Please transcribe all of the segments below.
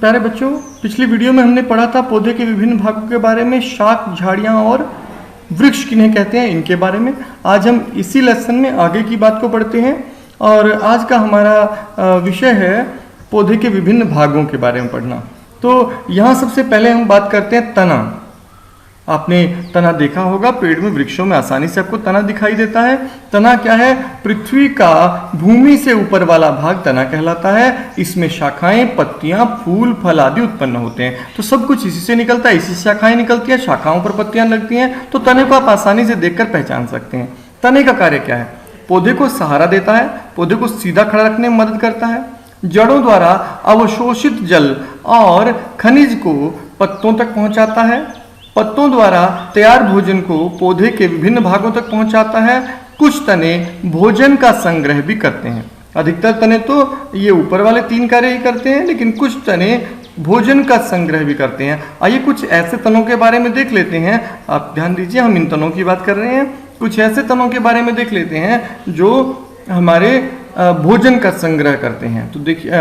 प्यारे बच्चों, पिछली वीडियो में हमने पढ़ा था पौधे के विभिन्न भागों के बारे में, शाख, झाड़ियाँ और वृक्ष किन्हें कहते हैं इनके बारे में। आज हम इसी लेसन में आगे की बात को पढ़ते हैं और आज का हमारा विषय है पौधे के विभिन्न भागों के बारे में पढ़ना। तो यहाँ सबसे पहले हम बात करते हैं तना। आपने तना देखा होगा, पेड़ में, वृक्षों में आसानी से आपको तना दिखाई देता है। तना क्या है? पृथ्वी का भूमि से ऊपर वाला भाग तना कहलाता है। इसमें शाखाएं, पत्तियां, फूल, फल आदि उत्पन्न होते हैं। तो सब कुछ इसी से निकलता है, इसी से शाखाएं निकलती हैं, शाखाओं पर पत्तियां लगती हैं। तो तने को आप आसानी से देखकर पहचान सकते हैं। तने का कार्य क्या है? पौधे को सहारा देता है, पौधे को सीधा खड़ा रखने में मदद करता है, जड़ों द्वारा अवशोषित जल और खनिज को पत्तों तक पहुंचाता है, पत्तों द्वारा तैयार भोजन को पौधे के विभिन्न भागों तक पहुंचाता है। कुछ तने भोजन का संग्रह भी करते हैं। अधिकतर तने तो ये ऊपर वाले 3 कार्य ही करते हैं, लेकिन कुछ तने भोजन का संग्रह भी करते हैं। आइए कुछ ऐसे तनों के बारे में देख लेते हैं। आप ध्यान दीजिए, हम इन तनों की बात कर रहे हैं। कुछ ऐसे तनों के बारे में देख लेते हैं जो हमारे भोजन का संग्रह करते हैं। तो देखिए,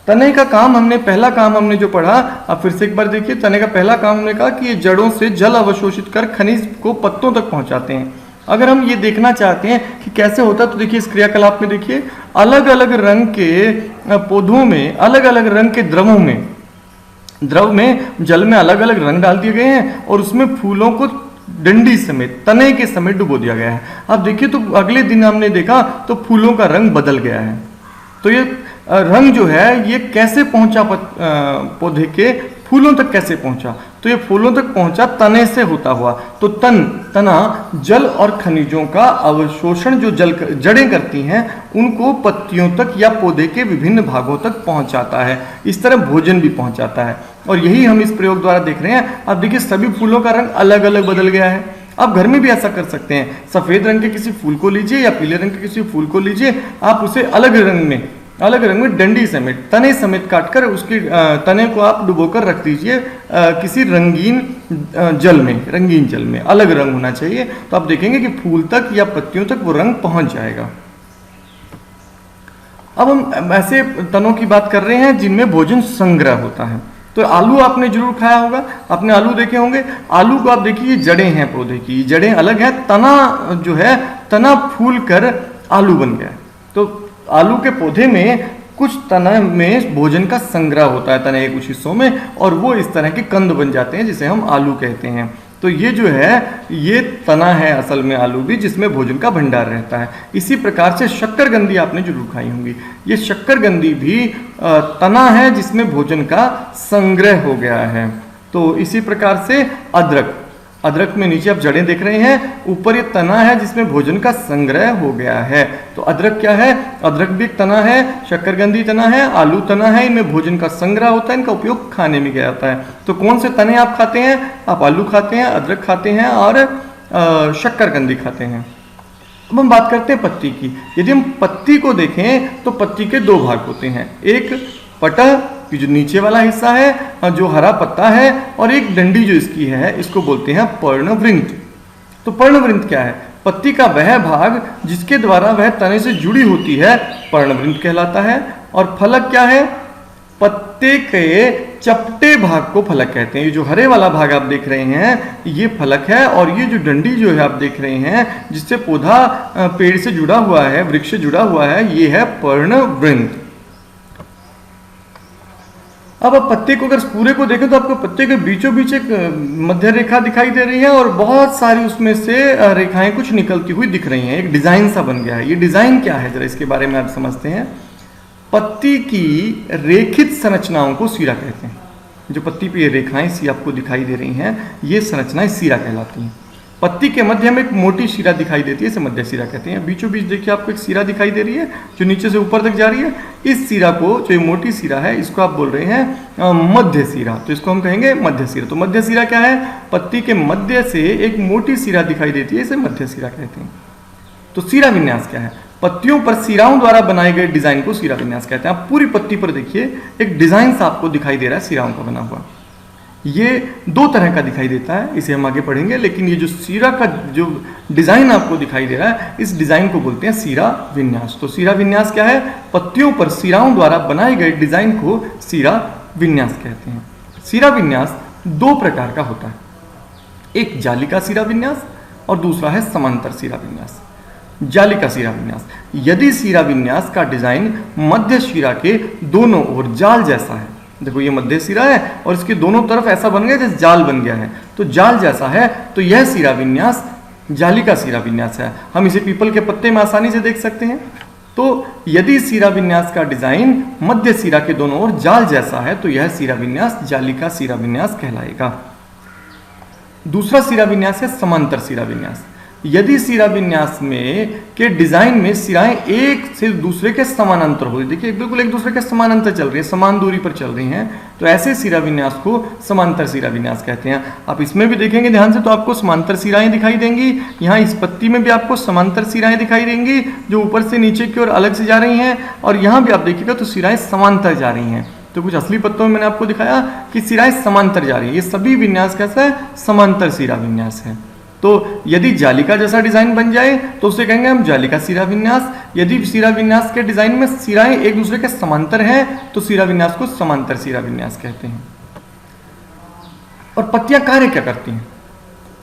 तने का काम पहला काम जो पढ़ा, अब फिर से एक बार देखिए। तने का पहला काम हमने कहा कि ये जड़ों से जल अवशोषित कर खनिज को पत्तों तक पहुंचाते हैं। अगर हम ये देखना चाहते हैं कि कैसे होता है, तो देखिए इस क्रियाकलाप में देखिए, अलग अलग रंग के पौधों में, अलग अलग रंग के द्रव में जल में अलग अलग रंग डाल दिए गए हैं और उसमें फूलों को डंडी समेत, तने के समेत डुबो दिया गया है। अब देखिए, तो अगले दिन हमने देखा तो फूलों का रंग बदल गया है। तो ये रंग जो है ये कैसे पहुंचा, पौधे के फूलों तक कैसे पहुंचा? तो ये फूलों तक पहुंचा तने से होता हुआ। तो तना जल और खनिजों का अवशोषण जो जड़ें करती हैं उनको पत्तियों तक या पौधे के विभिन्न भागों तक पहुंचाता है। इस तरह भोजन भी पहुंचाता है और यही हम इस प्रयोग द्वारा देख रहे हैं। अब देखिए, सभी फूलों का रंग अलग अलग बदल गया है। आप घर में भी ऐसा कर सकते हैं। सफेद रंग के किसी फूल को लीजिए या पीले रंग के किसी फूल को लीजिए, आप उसे अलग रंग में डंडी समेत, तने समेत काटकर उसकी तने को आप डुबोकर रख दीजिए किसी रंगीन जल में। अलग रंग होना चाहिए, तो आप देखेंगे कि फूल तक या पत्तियों तक वो रंग पहुंच जाएगा। अब हम ऐसे तनों की बात कर रहे हैं जिनमें भोजन संग्रह होता है। तो आलू आपने जरूर खाया होगा, आपने आलू देखे होंगे। आलू को आप देखिए, जड़ें हैं पौधे की, जड़ें अलग है, तना जो है, तना फूल कर आलू बन गया। तो आलू के पौधे में कुछ तना में भोजन का संग्रह होता है, तने के कुछ हिस्सों में, और वो इस तरह के कंद बन जाते हैं जिसे हम आलू कहते हैं। तो ये जो है ये तना है असल में आलू भी, जिसमें भोजन का भंडार रहता है। इसी प्रकार से शक्करकंदी आपने जरूर खाई होंगी। ये शक्करकंदी भी तना है जिसमें भोजन का संग्रह हो गया है। तो इसी प्रकार से अदरक में नीचे आप जड़ें देख रहे हैं, ऊपर ये तना है जिसमें भोजन का संग्रह हो गया है। तो अदरक क्या है? अदरक भी एक तना है, शक्करकंदी तना है, आलू तना है। इनमें भोजन का संग्रह होता है, इनका उपयोग खाने में किया जाता है। तो कौन से तने आप खाते हैं? आप आलू खाते हैं, अदरक खाते हैं और शक्करकंदी खाते हैं। अब हम बात करते हैं पत्ती की। यदि हम पत्ती को देखें तो पत्ती के 2 भाग होते हैं। एक पटह, जो नीचे वाला हिस्सा है जो हरा पत्ता है, और एक डंडी जो इसकी है, इसको बोलते हैं पर्णवृंत। तो पर्णवृंत क्या है? पत्ती का वह भाग जिसके द्वारा वह तने से जुड़ी होती है पर्णवृंत कहलाता है। और फलक क्या है? पत्ते के चपटे भाग को फलक कहते हैं। ये जो हरे वाला भाग आप देख रहे हैं ये फलक है, और ये जो डंडी जो है आप देख रहे हैं जिससे पौधा पेड़ से जुड़ा हुआ है, वृक्ष से जुड़ा हुआ है, ये है पर्णवृंत। अब आप पत्ते को अगर पूरे को देखें तो आपको पत्ते के बीचों बीच एक मध्य रेखा दिखाई दे रही है और बहुत सारी उसमें से रेखाएं कुछ निकलती हुई दिख रही हैं। एक डिजाइन सा बन गया है। ये डिजाइन क्या है, जरा इसके बारे में आप समझते हैं। पत्ती की रेखित संरचनाओं को सीरा कहते हैं। जो पत्ती पे ये रेखाएं सी आपको दिखाई दे रही हैं, ये संरचनाएं सीरा कहलाती हैं। पत्ती के मध्य में एक मोटी शिरा दिखाई देती है, इसे मध्य शिरा कहते हैं। बीचों बीच देखिए आपको एक शिरा दिखाई दे रही है जो नीचे से ऊपर तक जा रही है। इस शिरा को, जो ये मोटी शिरा है, इसको आप बोल रहे हैं मध्य शिरा। तो इसको हम कहेंगे मध्य शिरा। तो मध्य शिरा क्या है? पत्ती के मध्य से एक मोटी शिरा दिखाई देती है, इसे मध्य शिरा कहते हैं। तो शिरा विन्यास क्या है? पत्तियों पर शिराओं द्वारा बनाए गए डिजाइन को शिरा विन्यास कहते हैं। आप पूरी पत्ती पर देखिए, एक डिजाइन सा आपको दिखाई दे रहा है शिराओं का बना हुआ। ये 2 तरह का दिखाई देता है, इसे हम आगे पढ़ेंगे। लेकिन ये जो शिरा का जो डिजाइन आपको दिखाई दे रहा है, इस डिजाइन को बोलते हैं शिरा विन्यास। तो शिरा विन्यास क्या है? पत्तियों पर शिराओं द्वारा बनाए गए डिजाइन को शिरा विन्यास कहते हैं। सिरा विन्यास दो प्रकार का होता है, एक जालिका सिरा विन्यास और दूसरा है समांतर सिरा विन्यास। जालिका सिरा विन्यास, यदि सिरा विन्यास का डिजाइन मध्य सिरा के दोनों ओर जाल जैसा है, देखो ये मध्य सिरा है और इसके दोनों तरफ ऐसा बन गया जैसे जाल बन गया है, तो जाल जैसा है, तो यह सिरा विन्यास जालिका सिरा विन्यास है। हम इसे पीपल के पत्ते में आसानी से देख सकते हैं। तो यदि सिरा विन्यास का डिजाइन मध्य सिरा के दोनों ओर जाल जैसा है तो यह सिरा विन्यास जालिका सिरा विन्यास कहलाएगा। दूसरा सिरा विन्यास है समांतर सिरा विन्यास। यदि सिरा विन्यास में के डिजाइन में सिराएं एक से दूसरे के समानांतर हो, देखिए बिल्कुल एक दूसरे के समानांतर चल रही है, समान दूरी पर चल रही हैं, तो ऐसे सिरा विन्यास को समांतर सिरा विन्यास कहते हैं। आप इसमें भी देखेंगे ध्यान से तो आपको समांतर सिराएं दिखाई देंगी। यहाँ इस पत्ती में भी आपको समांतर सिराएं दिखाई देंगी जो ऊपर से नीचे की ओर अलग से जा रही हैं, और यहाँ भी आप देखिएगा तो सिराएं समांतर जा रही हैं। तो कुछ असली पत्तों में मैंने आपको दिखाया कि सिराएं समांतर जा रही है। ये सभी विन्यास कैसा है? समांतर सिरा विन्यास है। तो यदि जालिका जैसा डिजाइन बन जाए तो उसे कहेंगे हम जालिका सिरा विन्यास। यदि सिरा विन्यास के डिजाइन में सिराएं एक दूसरे के समांतर हैं तो सिरा विन्यास को समांतर सिरा विन्यास कहते हैं। और पत्तियां कार्य क्या करती हैं?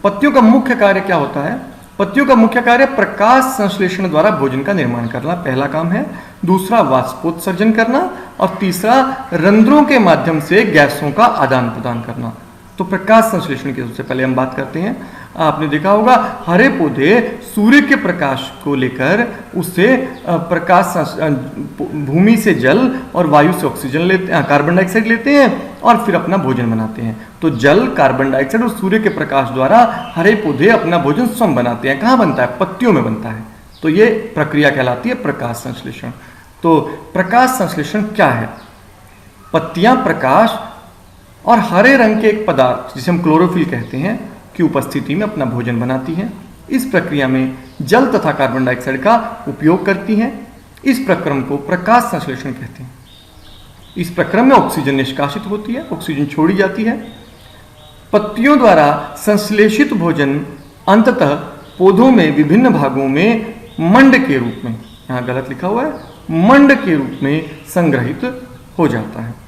पत्तियों का मुख्य कार्य क्या होता है? पत्तियों का मुख्य कार्य प्रकाश संश्लेषण द्वारा भोजन का निर्माण करना पहला काम है, दूसरा वाष्पोत्सर्जन करना, और तीसरा रंध्रों के माध्यम से गैसों का आदान प्रदान करना। तो प्रकाश संश्लेषण की सबसे पहले हम बात करते हैं। आपने देखा होगा हरे पौधे सूर्य के प्रकाश को लेकर उससे प्रकाश भूमि से जल और वायु से ऑक्सीजन लेते हैं, कार्बन डाइऑक्साइड लेते हैं और फिर अपना भोजन बनाते हैं। तो जल, कार्बन डाइऑक्साइड और सूर्य के प्रकाश द्वारा हरे पौधे अपना भोजन स्वयं बनाते हैं। कहाँ बनता है? पत्तियों में बनता है। तो ये प्रक्रिया कहलाती है प्रकाश संश्लेषण। तो प्रकाश संश्लेषण क्या है? पत्तियां प्रकाश और हरे रंग के एक पदार्थ जिसे हम क्लोरोफिल कहते हैं की उपस्थिति में अपना भोजन बनाती हैं। इस प्रक्रिया में जल तथा कार्बन डाइऑक्साइड का उपयोग करती हैं। इस प्रक्रम को प्रकाश संश्लेषण कहते हैं। इस प्रक्रम में ऑक्सीजन निष्कासित होती है, ऑक्सीजन छोड़ी जाती है। पत्तियों द्वारा संश्लेषित भोजन अंततः पौधों में विभिन्न भागों में मंड के रूप में, यहाँ गलत लिखा हुआ है, मंड के रूप में संग्रहित हो जाता है।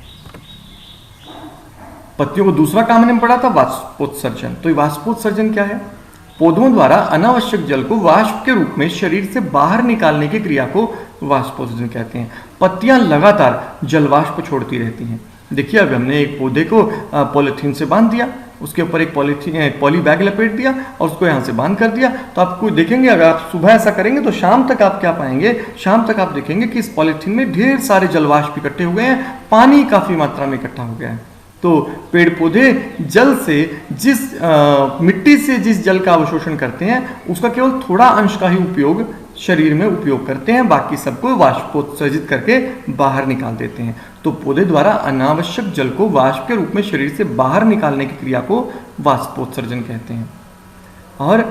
पत्तियों को दूसरा काम हमने पढ़ा था वाष्पोत्सर्जन। तो वाष्पोत्सर्जन क्या है? पौधों द्वारा अनावश्यक जल को वाष्प के रूप में शरीर से बाहर निकालने की क्रिया को वाष्पोत्सर्जन कहते हैं। पत्तियां लगातार जल वाष्प छोड़ती रहती हैं। देखिए अब हमने एक पौधे को पॉलीथीन से बांध दिया, उसके ऊपर एक पॉली बैग लपेट दिया और उसको यहाँ से बांध कर दिया। तो आपको देखेंगे अगर आप सुबह ऐसा करेंगे तो शाम तक आप क्या पाएंगे? शाम तक आप देखेंगे कि इस पॉलीथीन में ढेर सारे जल वाष्प इकट्ठे हो गए हैं, पानी काफी मात्रा में इकट्ठा हो गया है। तो पेड़ पौधे जल से मिट्टी से जिस जल का अवशोषण करते हैं उसका केवल थोड़ा अंश का ही उपयोग शरीर में उपयोग करते हैं, बाकी सबको वाष्पोत्सर्जित करके बाहर निकाल देते हैं। तो पौधे द्वारा अनावश्यक जल को वाष्प के रूप में शरीर से बाहर निकालने की क्रिया को वाष्पोत्सर्जन कहते हैं। और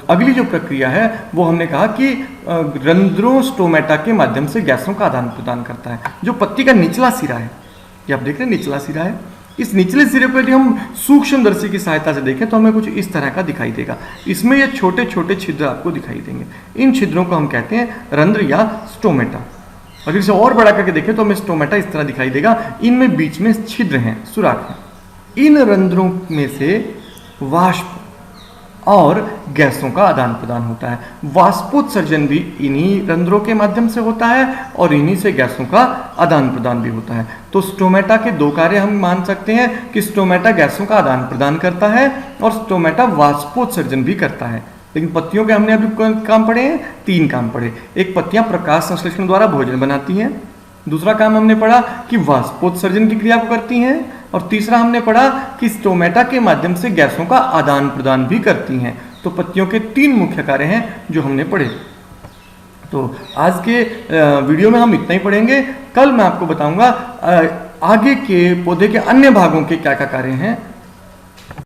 अगली जो प्रक्रिया है वो हमने कहा कि रंध्रों स्टोमेटा के माध्यम से गैसों का आदान प्रदान करता है। जो पत्ती का निचला सिरा है, ये आप देख रहे हैं निचला सिरा है, इस निचले सिरे पर यदि हम सूक्ष्मदर्शी की सहायता से देखें तो हमें कुछ इस तरह का दिखाई देगा। इसमें ये छोटे छोटे छिद्र आपको दिखाई देंगे। इन छिद्रों को हम कहते हैं रंध्र या स्टोमेटा। अगर इसे और बड़ा करके देखें तो हमें स्टोमेटा इस तरह दिखाई देगा। इनमें बीच में छिद्र हैं, सुराख हैं। इन रंध्रों में से वाष्प और गैसों का आदान प्रदान होता है। वाष्पोत्सर्जन भी इन्हीं रंध्रों के माध्यम से होता है और इन्हीं से गैसों का आदान प्रदान भी होता है। तो स्टोमेटा के दो कार्य हम मान सकते हैं कि स्टोमेटा गैसों का आदान प्रदान करता है और स्टोमेटा वाष्पोत्सर्जन भी करता है। लेकिन पत्तियों के हमने अभी काम पढ़े हैं, 3 काम पढ़े। एक, पत्तियां प्रकाश संश्लेषण द्वारा भोजन बनाती हैं। दूसरा काम हमने पढ़ा कि वाष्पोत्सर्जन की क्रिया को करती हैं। और तीसरा हमने पढ़ा कि स्टोमेटा के माध्यम से गैसों का आदान प्रदान भी करती हैं। तो पत्तियों के 3 मुख्य कार्य हैं जो हमने पढ़े। तो आज के वीडियो में हम इतना ही पढ़ेंगे। कल मैं आपको बताऊंगा आगे के पौधे के अन्य भागों के क्या क्या कार्य हैं